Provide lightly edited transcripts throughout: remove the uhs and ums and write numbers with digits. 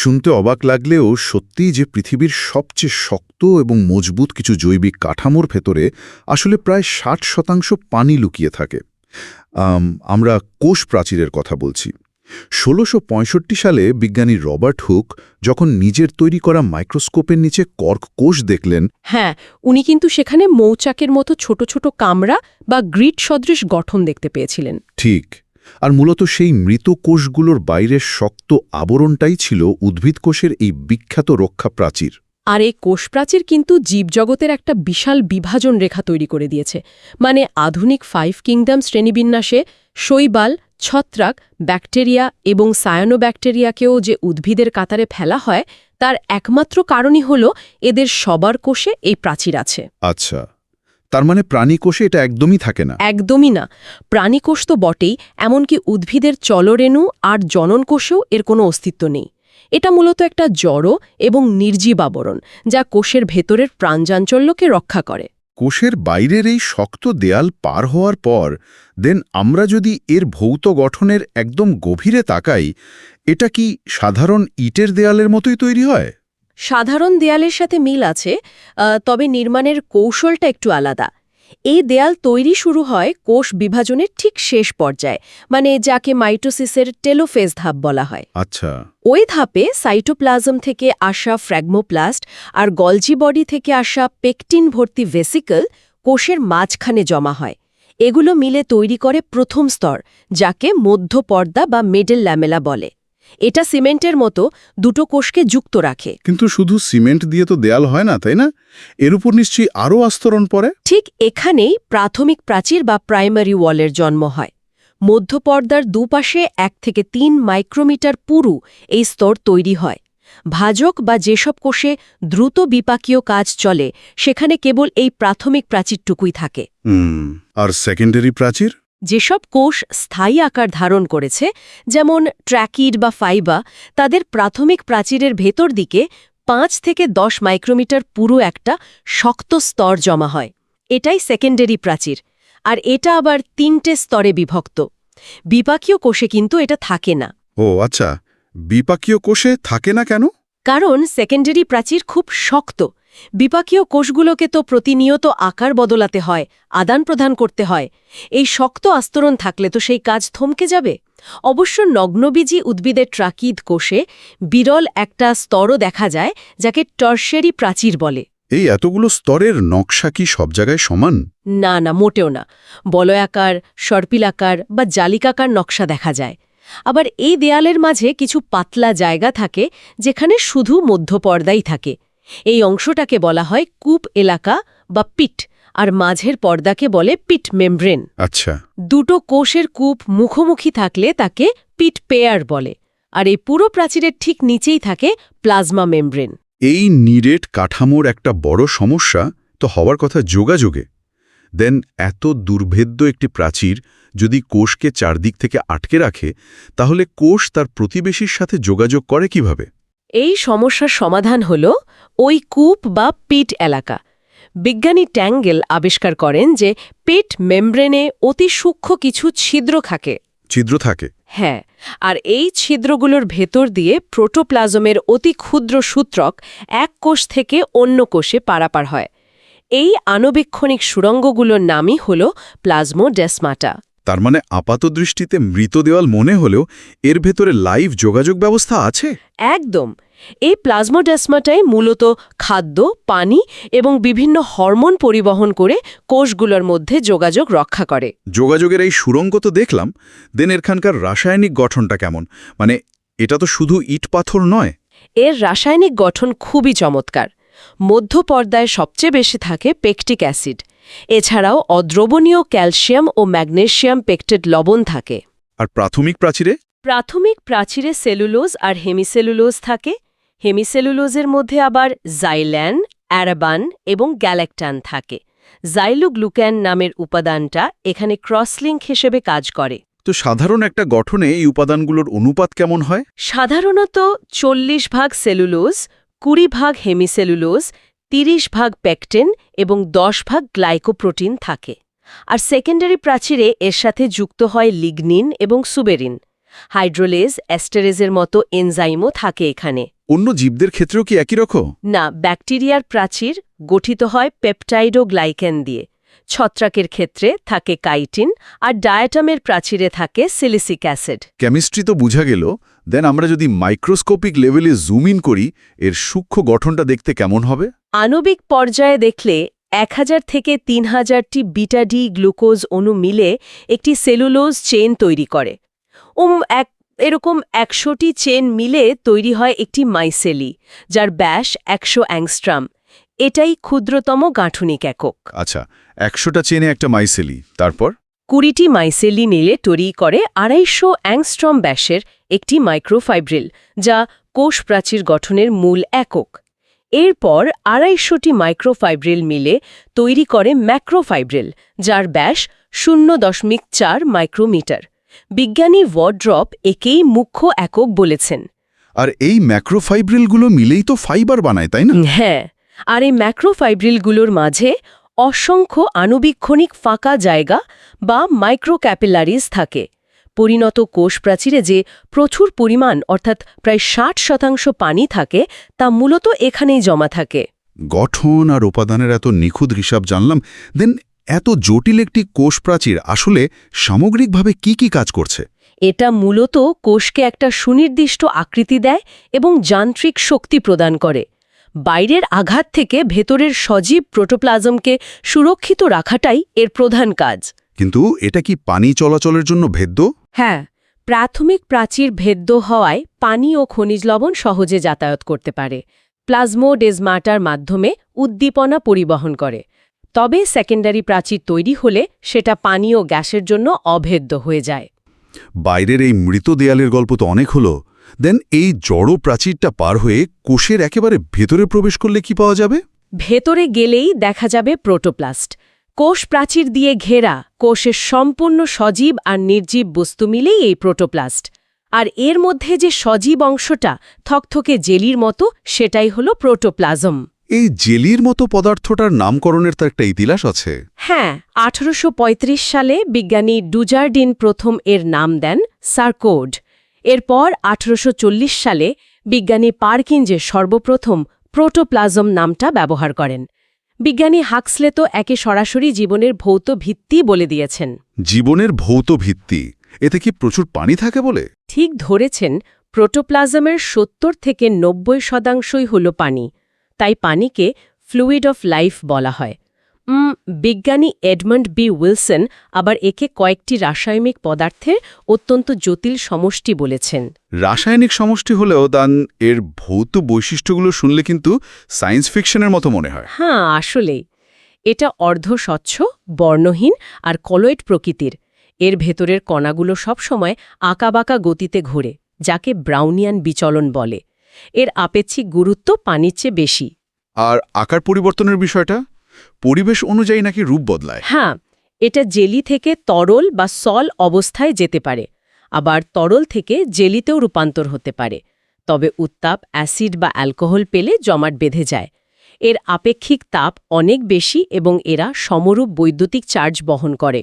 শুনতে অবাক লাগলেও সত্যিই যে পৃথিবীর সবচেয়ে শক্ত এবং মজবুত কিছু জৈবিক কাঠামোর ভেতরে আসলে প্রায় 60% পানি লুকিয়ে থাকে। আমরা কোষ প্রাচীরের কথা বলছি। ১৬৬৫ সালে বিজ্ঞানী রবার্ট হুক যখন নিজের তৈরি করা মাইক্রোস্কোপের নিচে কর্ক কোষ দেখলেন, হ্যাঁ, উনি কিন্তু সেখানে মৌচাকের মতো ছোট ছোট কামরা বা গ্রিড সদৃশ গঠন দেখতে পেয়েছিলেন। ঠিক, আর মূলত সেই মৃত কোষগুলোর বাইরের শক্ত আবরণটাই ছিল উদ্ভিদ কোষের এই বিখ্যাত রক্ষা প্রাচীর। আর এই কোষপ্রাচীর কিন্তু জীবজগতের একটা বিশাল বিভাজন রেখা তৈরি করে দিয়েছে। মানে আধুনিক 5 কিংডম শ্রেণীবিন্যাসে শৈবাল, ছত্রাক, ব্যাকটেরিয়া এবং সায়ানোব্যাকটেরিয়াকেও যে উদ্ভিদের কাতারে ফেলা হয়, তার একমাত্র কারণই হল এদের সবার কোষে এই প্রাচীর আছে। আচ্ছা, তার মানে প্রাণী কোষে এটা একদমই থাকে না? একদমই না। প্রাণীকোষ তো বটেই, এমনকি উদ্ভিদের চলরেণু আর জনন কোষেও এর কোনো অস্তিত্ব নেই। এটা মূলত একটা জড় এবং নির্জীব আবরণ, যা কোষের ভেতরের প্রাণচাঞ্চল্যকে রক্ষা করে। কোষের বাইরের এই শক্ত দেয়াল পার হওয়ার পর দেন আমরা যদি এর ভৌত গঠনের একদম গভীরে তাকাই, এটা কি সাধারণ ইটের দেয়ালের মতোই তৈরি হয়? সাধারণ দেয়ালের সাথে মিল আছে, তবে নির্মাণের কৌশলটা একটু আলাদা। এই দেয়াল তৈরি শুরু হয় কোষ বিভাজনের ঠিক শেষ পর্যায়ে, মানে যাকে মাইটোসিসের টেলোফেজ ধাপ বলা হয়। আচ্ছা। ওই ধাপে সাইটোপ্লাজম থেকে আসা ফ্র্যাগমোপ্লাস্ট আর গলজি বডি থেকে আসা পেকটিন ভর্তি ভেসিকল কোষের মাঝখানে জমা হয়। এগুলো মিলে তৈরি করে প্রথম স্তর, যাকে মধ্যপর্দা বা মিডল ল্যামেলা বলে। এটা সিমেন্টের মতো দুটো কোষকে যুক্ত রাখে। কিন্তু শুধু সিমেন্ট দিয়ে তো দেয়াল হয় না, তাই না? এর উপর নিশ্চয়ই আরও আস্তরণ পড়ে। ঠিক এখানেই প্রাথমিক প্রাচীর বা প্রাইমারি ওয়ালের জন্ম হয়। মধ্যপর্দার দুপাশে 1 থেকে 3 মাইক্রোমিটার পুরু এই স্তর তৈরি হয়। ভাজক বা যেসব কোষে দ্রুত বিপাকীয় কাজ চলে, সেখানে কেবল এই প্রাথমিক প্রাচীরটুকুই থাকে। আর সেকেন্ডারি প্রাচীর? যেসব কোষ স্থায়ী আকার ধারণ করেছে, যেমন ট্র্যাকিড বা ফাইবা, তাদের প্রাথমিক প্রাচীরের ভেতর দিকে 5 থেকে 10 মাইক্রোমিটার পুরো একটা শক্ত স্তর জমা হয়। এটাই সেকেন্ডারি প্রাচীর। আর এটা আবার 3টে স্তরে বিভক্ত। বিপাকীয় কোষে কিন্তু এটা থাকে না। ও আচ্ছা, বিপাকীয় কোষে থাকে না কেন? কারণ সেকেন্ডারি প্রাচীর খুব শক্ত। বিপাকীয় কোষগুলোকে তো প্রতিনিয়ত আকার বদলাতে হয়, আদান প্রদান করতে হয়। এই শক্ত আস্তরণ থাকলে তো সেই কাজ থমকে যাবে। অবশ্য নগ্নবীজি উদ্ভিদের ট্রাকিড কোষে বিরল একটা স্তরও দেখা যায়, যাকে টারশিয়ারি প্রাচীর বলে। এই এতগুলো স্তরের নকশা কি সব জায়গায় সমান? না না, মোটেও না। বলয়াকার, সর্পিলাকার বা জালিকাকার নকশা দেখা যায়। আবার এই দেয়ালের মাঝে কিছু পাতলা জায়গা থাকে, যেখানে শুধু মধ্যপর্দাই থাকে। এই অংশটাকে বলা হয় কূপ এলাকা বা পিট, আর মাঝের পর্দাকে বলে পিট মেমব্রেন। আচ্ছা। দুটো কোষের কূপ মুখোমুখি থাকলে তাকে পিট পেয়ার বলে। আর এই পুরো প্রাচীরের ঠিক নিচেই থাকে প্লাজমা মেমব্রেন। এই নিরেট কাঠামোর একটা বড় সমস্যা তো হওয়ার কথা যোগাযোগে। দেন এত দুর্ভেদ্য একটি প্রাচীর যদি কোষকে চারদিক থেকে আটকে রাখে, তাহলে কোষ তার প্রতিবেশীর সাথে যোগাযোগ করে কিভাবে? এই সমস্যার সমাধান হল ওই কূপ বা পিট এলাকা। বিজ্ঞানী ট্যাঙ্গেল আবিষ্কার করেন যে পিট মেমব্রেনে অতি সূক্ষ্ম কিছু ছিদ্র থাকে। ছিদ্র থাকে? হ্যাঁ, আর এই ছিদ্রগুলোর ভেতর দিয়ে প্রোটোপ্লাজমের অতি ক্ষুদ্র সূত্রক এক কোষ থেকে অন্য কোষে পারাপার হয়। এই আণুবীক্ষণিক সুড়ঙ্গগুলোর নামই হল প্লাজমোডেসমাটা। তার মানে আপাতদৃষ্টিতে মৃত দেওয়াল মনে হলেও এর ভেতরে লাইভ যোগাযোগ ব্যবস্থা আছে? একদম। এই প্লাজমোডেসমাটাই মূলত খাদ্য, পানি এবং বিভিন্ন হরমোন পরিবহন করে কোষগুলোর মধ্যে যোগাযোগ রক্ষা করে। যোগাযোগের এই সুড়ঙ্গ তো দেখলাম, দেন এখানকার রাসায়নিক গঠনটা কেমন? মানে এটা তো শুধু ইট পাথর নয়। এর রাসায়নিক গঠন খুবই চমৎকার। মধ্যপর্দায় সবচেয়ে বেশি থাকে পেকটিক অ্যাসিড। এছাড়াও অদ্রবণীয় ক্যালসিয়াম ও ম্যাগনেসিয়াম পেকটেড লবণ থাকে। আর প্রাথমিক প্রাচীরে? প্রাথমিক প্রাচীরে সেলুলোজ আর হেমিসেলুলোজ থাকে। হেমিসেলুলোজের মধ্যে আবার জাইল্যান, অ্যারাবান এবং গ্যালেকটান থাকে। জাইলোগ্লুক্যান নামের উপাদানটা এখানে ক্রসলিঙ্ক হিসেবে কাজ করে। তো সাধারণ একটা গঠনে এই উপাদানগুলোর অনুপাত কেমন হয়? সাধারণত 40 ভাগ সেলুলোজ, 20 ভাগ হেমিসেলুলোজ, 30 ভাগ পেকটিন এবং 10 ভাগ গ্লাইকোপ্রোটিন থাকে। আর সেকেন্ডারি প্রাচীরে এর সাথে যুক্ত হয় লিগনিন এবং সুবেরিন। হাইড্রোলেজ, অ্যাস্টারেজের মতো এনজাইমও থাকে এখানে। অন্য জীবদের ক্ষেত্রেও কি একই রকম? না, ব্যাকটেরিয়ার প্রাচীর গঠিত হয় পেপটাইড ও গ্লাইকেন দিয়ে। ছত্রাকের ক্ষেত্রে থাকে কাইটিন, আর ডায়াটামের প্রাচীরে থাকে সিলিসিক অ্যাসিড। কেমিস্ট্রি তো বোঝা গেল, দেন আমরা যদি মাইক্রোস্কোপিক লেভেলে জুম ইন করি, এর সূক্ষ্ম গঠনটা দেখতে কেমন হবে? আণবিক পর্যায়ে দেখলে 1000 থেকে 3000টি বিটা-ডি গ্লুকোজ অণু মিলে একটি সেলুলোজ চেইন তৈরি করে। এরকম 100টি চেইন মিলে তৈরি হয় একটি মাইসেলি, যার ব্যাস 100 অ্যাংস্ট্রাম। এটাই ক্ষুদ্রতম গাঠনিক একক। আচ্ছা, 100টা চেনে একটা মাইসেলি, তারপর? 20টি মাইসেলি নিলে তৈরি করে 250 অ্যাংস্ট্রম ব্যাসের একটি মাইক্রোফাইব্রিল, যা কোষ প্রাচীর গঠনের মূল একক। এরপর 250টি মাইক্রোফাইব্রিল মিলে তৈরি করে ম্যাক্রোফাইব্রিল, যার ব্যাস 0.4 মাইক্রোমিটার। বিজ্ঞানী ওয়ার্ড্রপ একেই মুখ্য একক বলেছেন। আর এই ম্যাক্রোফাইব্রিলগুলো মিলেই তো ফাইবার বানায়, তাই না? হ্যাঁ, আর এই ম্যাক্রোফাইব্রিলগুলোর মাঝে অসংখ্য আণুবীক্ষণিক ফাঁকা জায়গা বা মাইক্রোক্যাপিলারিজ থাকে। পরিণত কোষ প্রাচীরে যে প্রচুর পরিমাণ, অর্থাৎ প্রায় 60% পানি থাকে, তা মূলত এখানেই জমা থাকে। গঠন আর উপাদানের এত নিখুঁত হিসাব জানলাম, দেন এত জটিল একটি কোষ প্রাচীর আসলে সামগ্রিকভাবে কি কি কাজ করছে? এটা মূলত কোষকে একটা সুনির্দিষ্ট আকৃতি দেয় এবং যান্ত্রিক শক্তি প্রদান করে। বাইরের আঘাত থেকে ভেতরের সজীব প্রোটোপ্লাজমকে সুরক্ষিত রাখাটাই এর প্রধান কাজ। কিন্তু এটা কি পানি চলাচলের জন্য ভেদ্য? হ্যাঁ, প্রাথমিক প্রাচীর ভেদ্য হওয়ায় পানি ও খনিজ লবণ সহজে যাতায়াত করতে পারে। প্লাজমোডেজমাটার মাধ্যমে উদ্দীপনা পরিবহন করে। তবে সেকেন্ডারি প্রাচীর তৈরি হলে সেটা পানি ও গ্যাসের জন্য অভেদ্য হয়ে যায়। বাইরের এই মৃত দেয়ালের গল্প তো অনেক হলো, দেন এই জড় প্রাচীরটা পার হয়ে কোষের একেবারে ভেতরে প্রবেশ করলে কি পাওয়া যাবে? ভেতরে গেলেই দেখা যাবে প্রোটোপ্লাস্ট। কোষ প্রাচীর দিয়ে ঘেরা কোষের সম্পূর্ণ সজীব আর নির্জীব বস্তু মিলেই এই প্রোটোপ্লাস্ট। আর এর মধ্যে যে সজীব অংশটা থকথকে জেলির মতো, সেটাই হলো প্রোটোপ্লাজম। এই জেলির মতো পদার্থটার নামকরণের তো একটা ইতিহাস আছে। হ্যাঁ, 1835 সালে বিজ্ঞানী ডুজারডিন প্রথম এর নাম দেন সার্কোড। এরপর 1840 সালে বিজ্ঞানী পারকিনজে সর্বপ্রথম প্রোটোপ্লাজম নামটা ব্যবহার করেন। বিজ্ঞানী হাক্সলে তো একে সরাসরি জীবনের ভৌত ভিত্তি বলে দিয়েছেন। জীবনের ভৌত ভিত্তি? এতে কি প্রচুর পানি থাকে বলে? ঠিক ধরেছেন, প্রোটোপ্লাজমের 70 থেকে 90% হল পানি। তাই পানিকে ফ্লুইড অফ লাইফ বলা হয়। বিজ্ঞানী এডমন্ড বি উইলসন আবার একে কয়েকটি রাসায়নিক পদার্থের অত্যন্ত জটিল সমষ্টি বলেছেন। রাসায়নিক সমষ্টি হলেও দান এর ভৌত বৈশিষ্ট্যগুলো শুনলে কিন্তু সায়েন্স ফিকশনের মতো মনে হয়। হ্যাঁ, আসলেই। এটা অর্ধস্বচ্ছ, বর্ণহীন আর কলয়েড প্রকৃতির। এর ভেতরের কণাগুলো সবসময় আঁকাবাঁকা গতিতে ঘোরে, যাকে ব্রাউনিয়ান বিচলন বলে। এর আপেক্ষিক গুরুত্ব পানির চেয়ে বেশি। আর আকার পরিবর্তনের বিষয়টা? পরিবেশ অনুযায়ী নাকি রূপ বদলায়? হ্যাঁ, এটা জেলি থেকে তরল বা সল অবস্থায় যেতে পারে, আবার তরল থেকে জেলিতেও রূপান্তর হতে পারে। তবে উত্তাপ, অ্যাসিড বা অ্যালকোহল পেলে জমাট বেঁধে যায়। এর আপেক্ষিক তাপ অনেক বেশি এবং এরা সমরূপ বৈদ্যুতিক চার্জ বহন করে।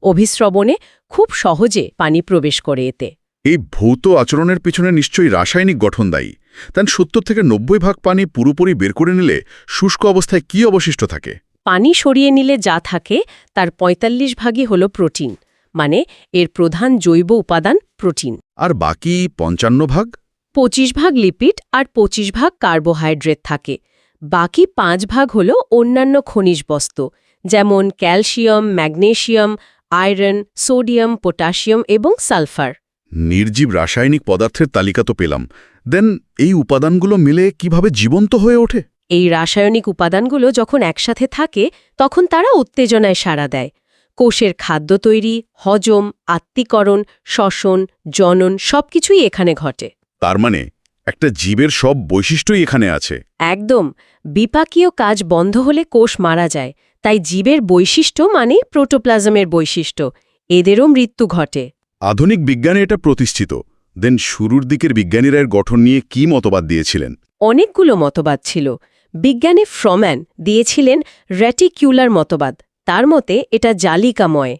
অভিস্রবণে খুব সহজে পানি প্রবেশ করে এতে। এই ভৌত আচরণের পিছনে নিশ্চয়ই রাসায়নিক গঠন দায়ী। তান 70 থেকে 90% পানি পুরোপুরি বের করে নিলে শুষ্ক অবস্থায় কি অবশিষ্ট থাকে? পানি সরিয়ে নিলে যা থাকে তার 45 হল প্রোটিন, মানে এর প্রধান জৈব উপাদান প্রোটিন। আর বাকি 55? 25 লিপিড আর 25 কার্বোহাইড্রেট থাকে। বাকি 5 হল অন্যান্য খনিজ বস্তু, যেমন calcium, magnesium, iron, sodium, potassium এবং সালফার। নির্জীব রাসায়নিক পদার্থের তালিকা তো পেলাম, দেন এই উপাদানগুলো মিলে কিভাবে জীবন্ত হয়ে ওঠে? এই রাসায়নিক উপাদানগুলো যখন একসাথে থাকে তখন তারা উত্তেজনায় সাড়া দেয়। কোষের খাদ্য তৈরি, হজম, আত্তীকরণ, শ্বসন, জনন সবকিছুই এখানে ঘটে। তার মানে একটা জীবের সব বৈশিষ্ট্যই এখানে আছে। একদম। বিপাকীয় কাজ বন্ধ হলে কোষ মারা যায়। তাই জীবের বৈশিষ্ট্য মানে প্রোটোপ্লাজমের বৈশিষ্ট্য, এদেরও মৃত্যু ঘটে। আধুনিক বিজ্ঞানে এটা প্রতিষ্ঠিত। দেন শুরুর দিকের বিজ্ঞানীরা এর গঠন নিয়ে কি মতবাদ দিয়েছিলেন? অনেকগুলো মতবাদ ছিল। বিজ্ঞানী ফ্রম্যান দিয়েছিলেন রেটিকিউলার মতবাদ, তার মতে এটা জালিকাময়।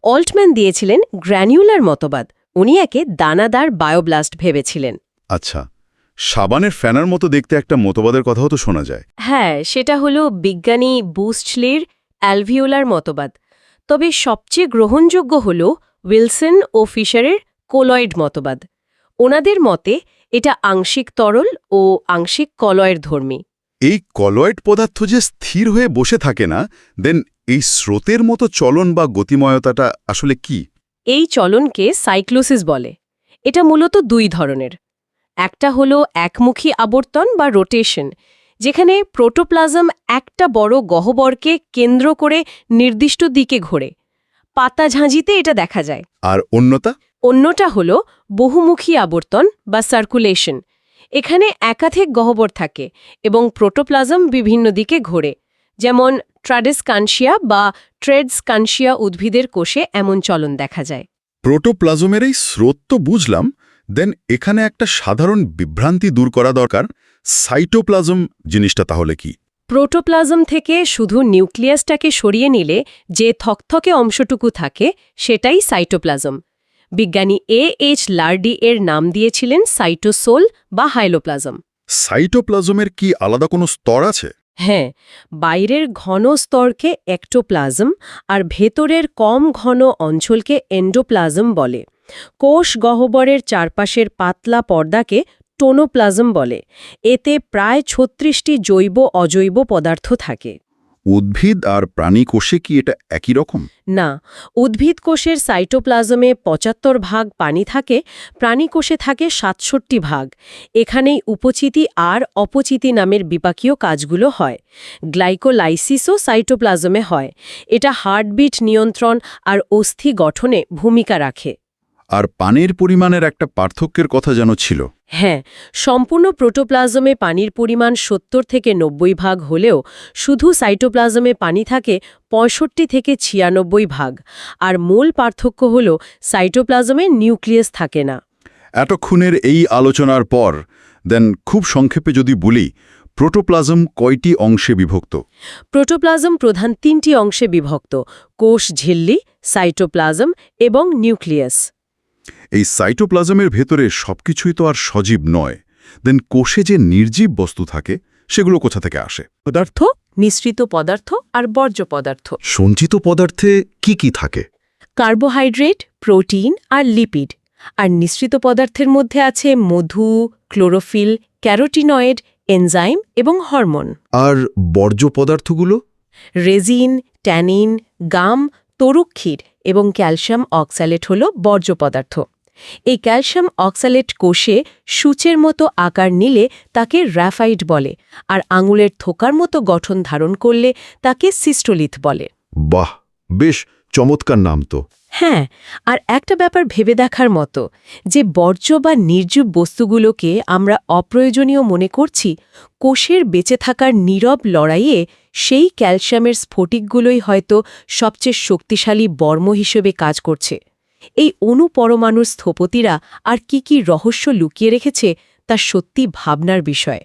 অল্টম্যান দিয়েছিলেন গ্র্যানিউলার মতবাদ, উনি একে দানাদার বায়োব্লাস্ট ভেবেছিলেন। আচ্ছা, সাবানের ফ্যানার মতো দেখতে একটা মতবাদের কথাও তো শোনা যায়। হ্যাঁ, সেটা হলো বিজ্ঞানী বুস্টলির অ্যালভিওলার মতবাদ। তবে সবচেয়ে গ্রহণযোগ্য হল উইলসন ও ফিশারের কোলয়েড মতবাদ। ওনাদের মতে এটা আংশিক তরল ও আংশিক কলয়েড ধর্মী। এই কলয়েড পদার্থ যে স্থির হয়ে বসে থাকে না, দেন এই স্রোতের মতো চলন বা গতিময়তাটা আসলে কি? এই চলনকে সাইক্লোসিস বলে। এটা মূলত দুই ধরনের। একটা হলো একমুখী আবর্তন বা রোটেশন, যেখানে প্রোটোপ্লাজম একটা বড় গহ্বরকে কেন্দ্র করে নির্দিষ্ট দিকে ঘোরে। পাতা ঝাঁঝিতে এটা দেখা যায়। আর অন্যটা? অন্যটা হলো বহুমুখী আবর্তন বা সার্কুলেশন। এখানে একাধিক গহ্বর থাকে এবং প্রোটোপ্লাজম বিভিন্ন দিকে ঘোরে। যেমন ট্রাডেসকানশিয়া বা ট্রেডসকানশিয়া উদ্ভিদের কোষে এমন চলন দেখা যায়। প্রোটোপ্লাজমের এই স্রোত তো বুঝলাম, দেন এখানে একটা সাধারণ বিভ্রান্তি দূর করা দরকার। সাইটোপ্লাজম জিনিসটা তাহলে কি? প্রোটোপ্লাজম থেকে শুধু নিউক্লিয়াসটাকে সরিয়ে নিলে যে থকথকে অংশটুকু থাকে সেটাই সাইটোপ্লাজম। বিজ্ঞানী A.H. লার্ডি এর নাম দিয়েছিলেন সাইটোসোল বা হাইলোপ্লাজম। সাইটোপ্লাজমের কি আলাদা কোনো স্তর আছে? হ্যাঁ, বাইরের ঘন স্তরকে একটোপ্লাজম আর ভেতরের কম ঘন অঞ্চলকে এন্ডোপ্লাজম বলে। কোষ গহ্বরের চারপাশের পাতলা পর্দাকে টোনোপ্লাজম বলে। এতে প্রায় ৩৬টি জৈব অজৈব পদার্থ থাকে। উদ্ভিদ আর প্রাণী কোষে কি এটা একই রকম? না, উদ্ভিদ কোষের সাইটোপ্লাজমে ৭৫ ভাগ পানি থাকে, প্রাণী কোষে থাকে ৬৭ ভাগ। এখানেই উপচিতি আর অপচিতি নামের বিপাকীয় কাজগুলো হয়। গ্লাইকোলাইসিসও সাইটোপ্লাজমে হয়। এটা হার্টবিট নিয়ন্ত্রণ আর অস্থি গঠনে ভূমিকা রাখে। আর পানির পরিমাণের একটা পার্থক্যের কথা যেন ছিল। হ্যাঁ, সম্পূর্ণ প্রোটোপ্লাজমে পানির পরিমাণ ৭০ থেকে ৯০ ভাগ হলেও শুধু সাইটোপ্লাজমে পানি থাকে ৬৫ থেকে ৯৬ ভাগ। আর মূল পার্থক্য হল সাইটোপ্লাজমে নিউক্লিয়াস থাকে না। এতক্ষণের এই আলোচনার পর দেন খুব সংক্ষেপে যদি বলি, প্রোটোপ্লাজম কয়টি অংশে বিভক্ত? প্রোটোপ্লাজম প্রধান ৩টি অংশে বিভক্ত: কোষ ঝিল্লি, সাইটোপ্লাজম এবং নিউক্লিয়াস। এই সাইটোপ্লাজমের ভেতরে সবকিছুই তো আর সজীব নয়। দেন কোষে যে নির্জীব বস্তু থাকে সেগুলো কোথা থেকে আসে? পদার্থ, মিশ্রিত পদার্থ আর বর্জ্য পদার্থ। সঞ্চিত পদার্থে কি কি থাকে? কার্বোহাইড্রেট, প্রোটিন আর লিপিড। আর নিঃসৃত পদার্থের মধ্যে আছে মধু, ক্লোরোফিল, ক্যারোটিনয়েড, এনজাইম এবং হরমোন। আর বর্জ্য পদার্থগুলো? রেজিন, ট্যানিন, গাম, তরুক্ষীর এবং ক্যালসিয়াম অক্সালেট হল বর্জ্য পদার্থ। এই ক্যালসিয়াম অক্সালেট কোষে সূচের মতো আকার নিলে তাকে গ্রাফাইট বলে, আর আঙুলের থোকার মতো গঠন ধারণ করলে তাকে সিস্টোলিথ বলে। বাহ, বেশ চমৎকার নাম তো। হ্যাঁ, আর একটা ব্যাপার ভেবে দেখার মতো, যে বর্জ্য বা নির্জীব বস্তুগুলোকে আমরা অপ্রয়োজনীয় মনে করছি, কোষের বেঁচে থাকার নীরব লড়াইয়ে সেই ক্যালসিয়ামের স্ফটিকগুলোই হয়তো সবচেয়ে শক্তিশালী বর্ম হিসেবে কাজ করছে। এই অণুপরমাণুর স্থপতিরা আর কি রহস্য লুকিয়ে রেখেছে তা সত্যি ভাবনার বিষয়।